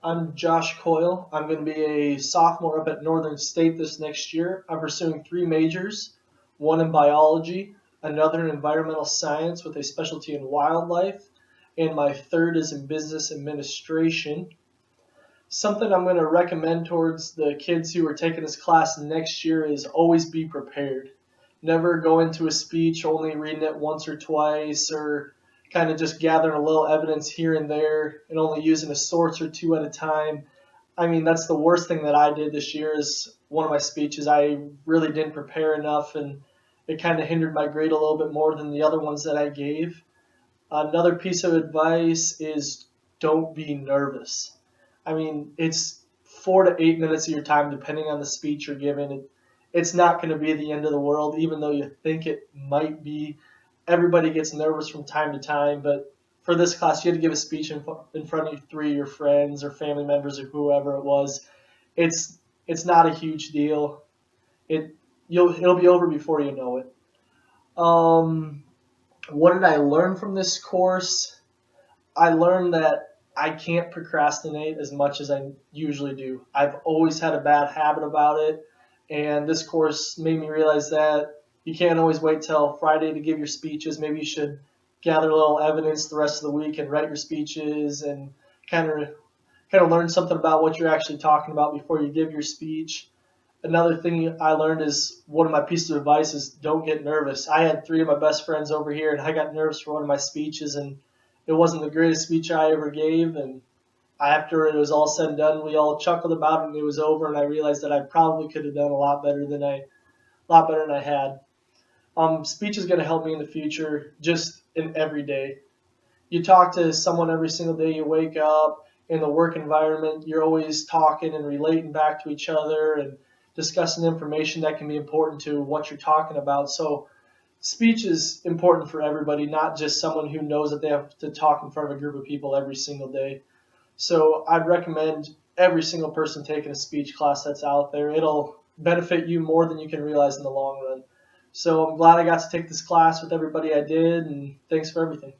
I'm Josh Coyle. I'm going to be a sophomore up at Northern State this next year. I'm pursuing three majors, one in biology, another in environmental science with a specialty in wildlife, and my third is in business administration. Something I'm going to recommend towards the kids who are taking this class next year is always be prepared. Never go into a speech only reading it once or twice or kind of just gathering a little evidence here and there and only using a source or two at a time. I mean, that's the worst thing that I did this year is one of my speeches. I really didn't prepare enough and it kind of hindered my grade a little bit more than the other ones that I gave. Another piece of advice is don't be nervous. I mean, it's 4 to 8 minutes of your time, depending on the speech you're giving. It's not going to be the end of the world, even though you think it might be. Everybody gets nervous from time to time, but for this class, you had to give a speech in front of three of your friends or family members or whoever it was. It's not a huge deal. It'll be over before you know it. Um, what did I learn from this course? I learned that I can't procrastinate as much as I usually do. I've always had a bad habit about it, and this course made me realize that you can't always wait till Friday to give your speeches. Maybe you should gather a little evidence the rest of the week and write your speeches and kind of kind of learn something about what you're actually talking about before you give your speech. Another thing I learned is one of my pieces of advice is don't get nervous. I had three of my best friends over here, and I got nervous for one of my speeches, and it wasn't the greatest speech I ever gave. And after it was all said and done, we all chuckled about it, and it was over. And I realized that I probably could have done a lot better than I had. Speech is going to help me in the future, just in every day. You talk to someone every single day you wake up in the work environment. You're always talking and relating back to each other and discussing information that can be important to what you're talking about. So speech is important for everybody, not just someone who knows that they have to talk in front of a group of people every single day. So I'd recommend every single person taking a speech class that's out there. It'll benefit you more than you can realize in the long run. So I'm glad I got to take this class with everybody I did, and thanks for everything.